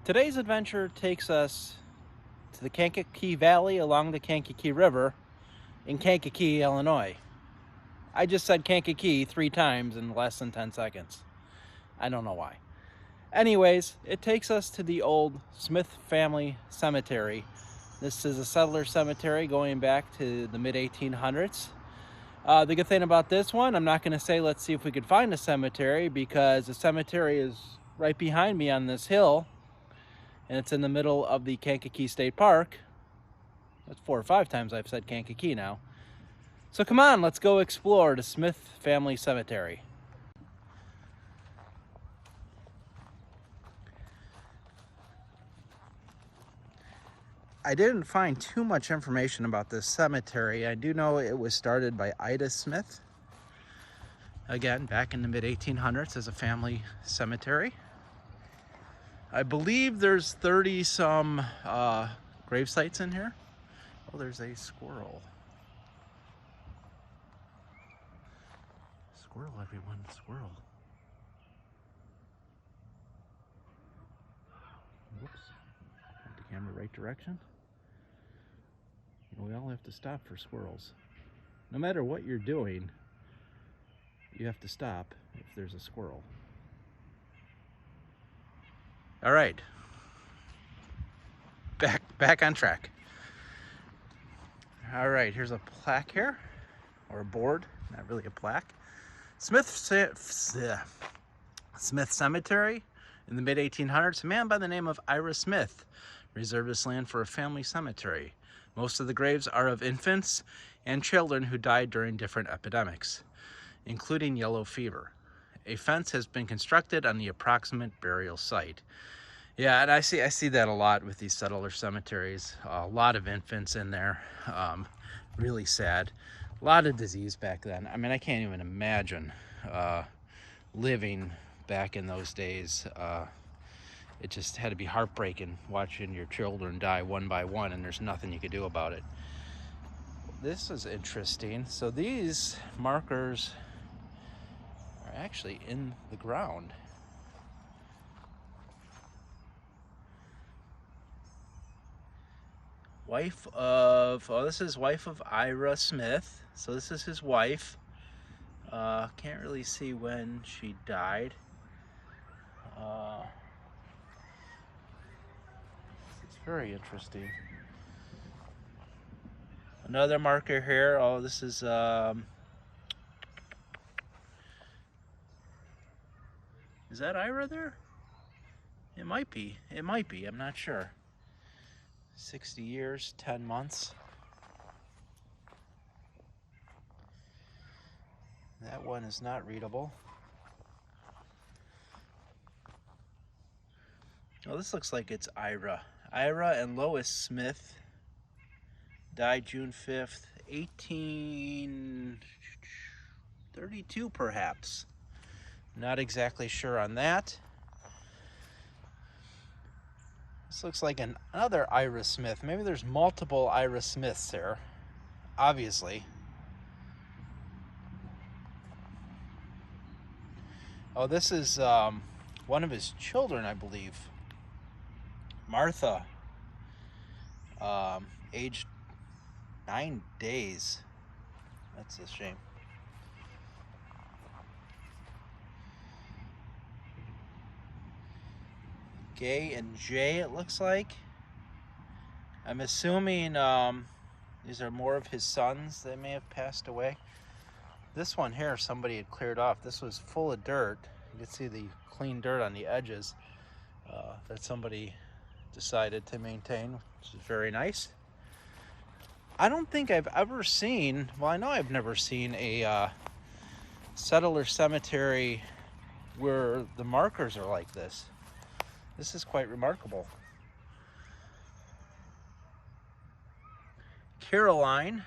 Today's adventure takes us to the Kankakee Valley along the Kankakee River in Kankakee, Illinois. I just said Kankakee 3 times in less than 10 seconds. I don't know why. Anyways, it takes us to the old Smith family cemetery. This is a settler cemetery going back to the mid-1800s. The good thing about this one, I'm not going to say let's see if we could find a cemetery, because the cemetery is right behind me on this hill, and it's in the middle of the Kankakee State Park. That's 4 or 5 times I've said Kankakee now. So come on, let's go explore the Smith family cemetery. I didn't find too much information about this cemetery. I do know it was started by Ira Smith, again, back in the mid-1800s as a family cemetery. I believe there's 30 some grave sites in here. Oh, there's a squirrel. Squirrel, everyone, squirrel. Whoops, got the camera right direction. We all have to stop for squirrels. No matter what you're doing, you have to stop if there's a squirrel. All right, back on track. All right, here's a plaque here, or a board, not really a plaque. Smith Cemetery in the mid-1800s. A man by the name of Ira Smith reserved this land for a family cemetery. Most of the graves are of infants and children who died during different epidemics, including yellow fever. A fence has been constructed on the approximate burial site. Yeah, and I see that a lot with these settler cemeteries. A lot of infants in there. Really sad. A lot of disease back then. I mean, I can't even imagine living back in those days. It just had to be heartbreaking watching your children die one by one, and there's nothing you could do about it. This is interesting. So these markers are actually in the ground. This is wife of Ira Smith. So this is his wife. Can't really see when she died. It's very interesting. Another marker here. Oh, this is that Ira there? It might be. It might be. I'm not sure. 60 years, 10 months. That one is not readable. Oh, this looks like it's Ira. Ira and Lois Smith died June 5th, 1832 perhaps. Not exactly sure on that. This looks like another Ira Smith. Maybe there's multiple Ira Smiths there, obviously. Oh, this is one of his children, I believe. Martha, aged 9 days. That's a shame. Gay and Jay, it looks like. I'm assuming these are more of his sons that may have passed away. This one here, somebody had cleared off. This was full of dirt. You can see the clean dirt on the edges that somebody decided to maintain, which is very nice. I don't think I've ever seen, well, I know I've never seen a settler cemetery where the markers are like this. This is quite remarkable. Caroline,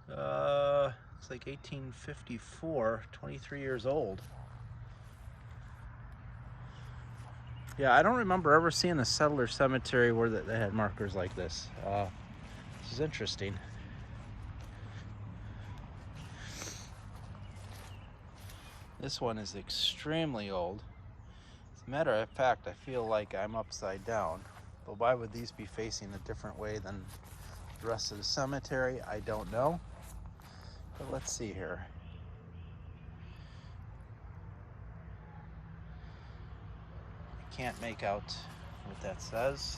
it's like 1854, 23 years old. Yeah, I don't remember ever seeing a settler cemetery where they had markers like this. This is interesting. This one is extremely old. It's Matter of fact, I feel like I'm upside down. But why would these be facing a different way than the rest of the cemetery? I don't know. But let's see here. I can't make out what that says.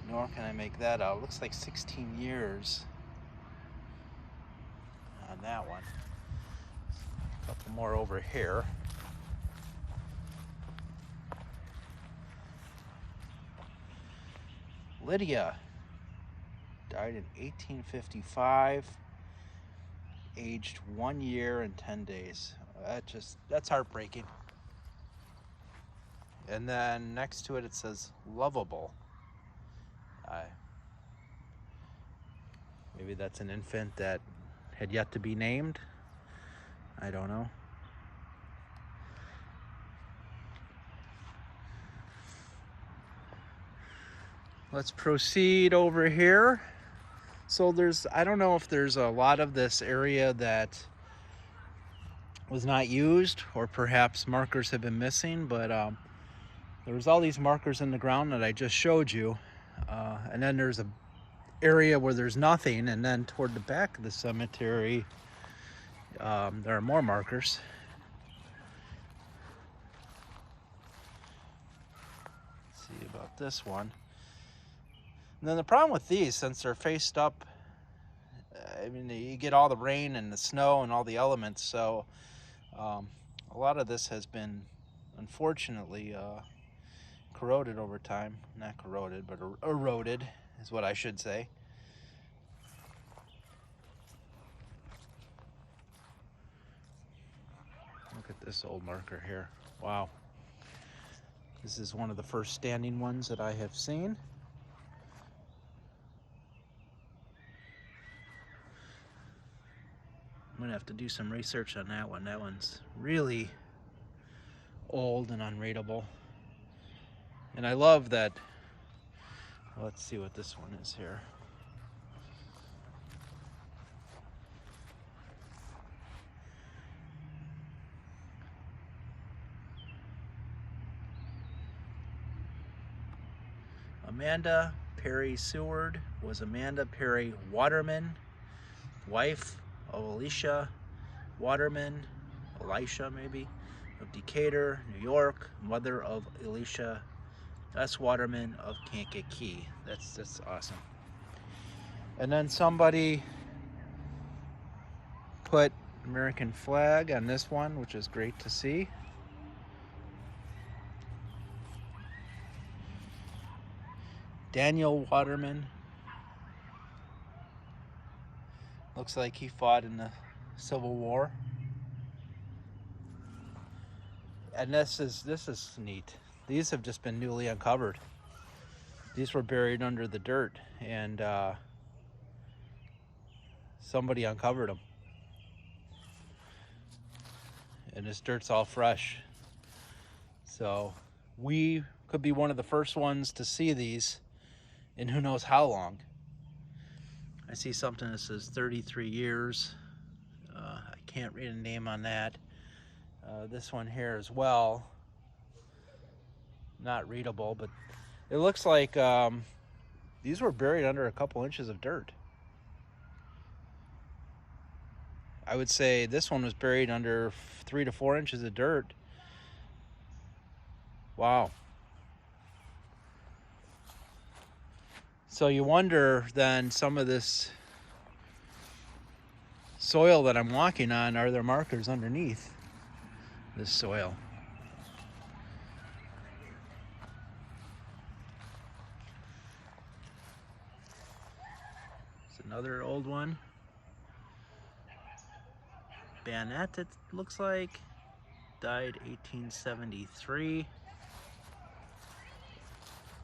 Nor can I make that out. It looks like 16 years on that one. A couple more over here. Lydia died in 1855, aged 1 year and 10 days. That's heartbreaking. And then next to it, it says lovable. Maybe that's an infant that had yet to be named. I don't know. Let's proceed over here. So I don't know if there's a lot of this area that was not used, or perhaps markers have been missing, but there was all these markers in the ground that I just showed you. And then there's a area where there's nothing, and then toward the back of the cemetery there are more markers. Let's see about this one. And then the problem with these, since they're faced up, I mean, you get all the rain and the snow and all the elements, so a lot of this has been, unfortunately, corroded over time. Not corroded, but eroded is what I should say. Look at this old marker here. Wow. This is one of the first standing ones that I have seen. I'm gonna have to do some research on that one. That one's really old and unreadable. And I love that. Let's see what this one is here. Amanda Perry Seward was Amanda Perry Waterman, wife of Elisha Waterman, Elisha maybe, of Decatur, New York, mother of Elisha S. Waterman of Kankakee. That's awesome. And then somebody put American flag on this one, which is great to see. Daniel Waterman. Looks like he fought in the Civil War. And this is neat. These have just been newly uncovered. These were buried under the dirt, and somebody uncovered them. And this dirt's all fresh. So we could be one of the first ones to see these in who knows how long. I see something that says 33 years. I can't read a name on that. This one here as well. Not readable, but it looks like these were buried under a couple inches of dirt. I would say this one was buried under 3 to 4 inches of dirt. Wow. So you wonder then, some of this soil that I'm walking on, are there markers underneath this soil? It's another old one. Bayonet, it looks like. Died 1873.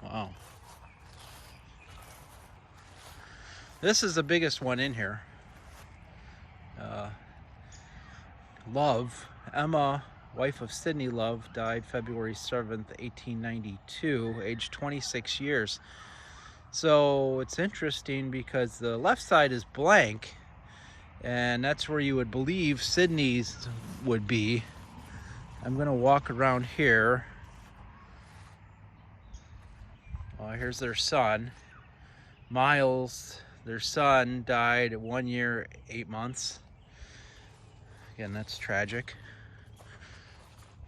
Wow. This is the biggest one in here. Love, Emma, wife of Sidney Love, died February 7th, 1892, aged 26 years. So it's interesting because the left side is blank, and that's where you would believe Sidney's would be. I'm gonna walk around here. Here's their son. Miles, their son, died at 1 year, 8 months. Again, that's tragic.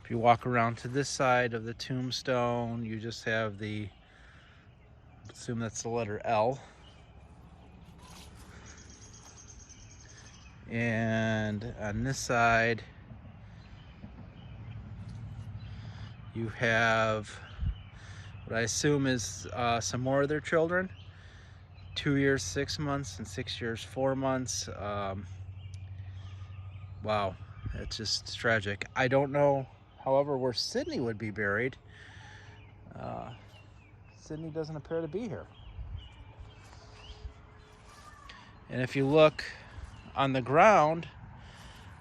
If you walk around to this side of the tombstone, you just have the, assume that's the letter L. And on this side, you have what I assume is some more of their children. 2 years, 6 months, and 6 years, 4 months. Wow, it's just tragic. I don't know, however, where Sydney would be buried. Sydney doesn't appear to be here. And if you look on the ground,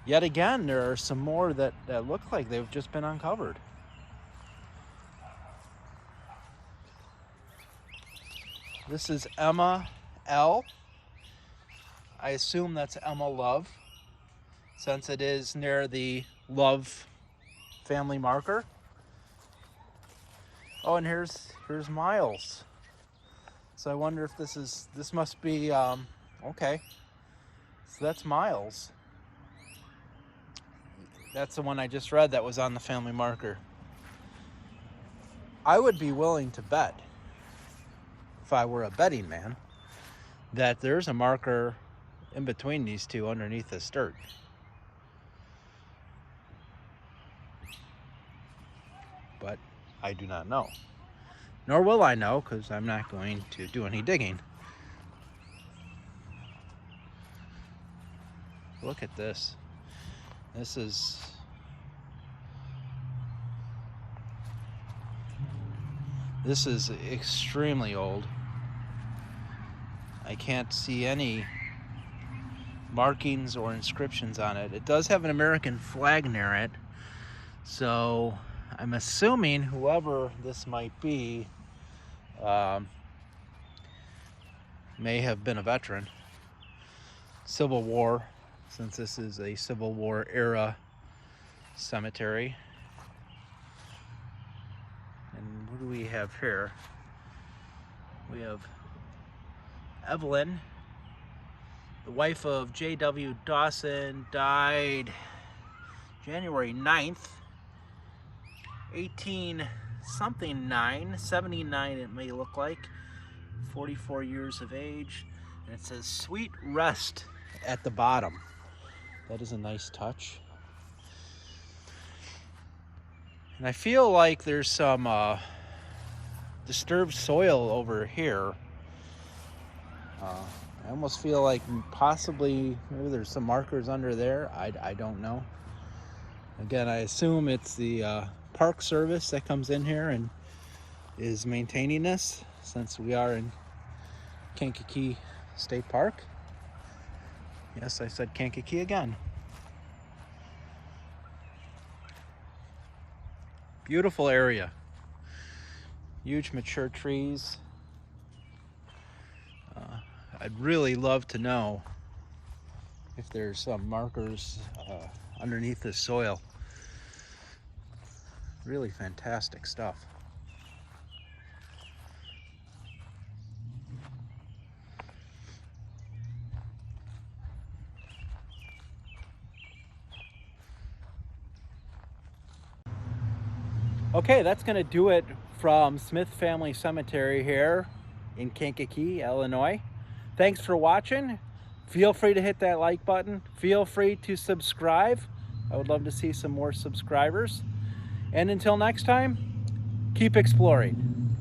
yet again, there are some more that look like they've just been uncovered. This is Emma L. I assume that's Emma Love, since it is near the Love family marker. Oh, and here's Miles. So I wonder if this must be, okay. So that's Miles. That's the one I just read that was on the family marker. I would be willing to bet, if I were a betting man, that there's a marker in between these two underneath this dirt. But I do not know. Nor will I know, because I'm not going to do any digging. Look at this. This is extremely old. I can't see any markings or inscriptions on it. It does have an American flag near it, so I'm assuming whoever this might be may have been a veteran. Civil War, since this is a Civil War era cemetery. And what do we have here? We have Evelyn, the wife of J.W. Dawson, died January 9th, 79 it may look like, 44 years of age, and it says sweet rest at the bottom. That is a nice touch. And I feel like there's some disturbed soil over here. I almost feel like possibly maybe there's some markers under there. I don't know. Again, I assume it's the Park Service that comes in here and is maintaining this, since we are in Kankakee State Park. Yes, I said Kankakee again. Beautiful area. Huge mature trees. I'd really love to know if there's some markers underneath this soil. Really fantastic stuff. Okay, that's going to do it from Smith Family Cemetery here in Kankakee, Illinois. Thanks for watching. Feel free to hit that like button. Feel free to subscribe. I would love to see some more subscribers. And until next time, keep exploring.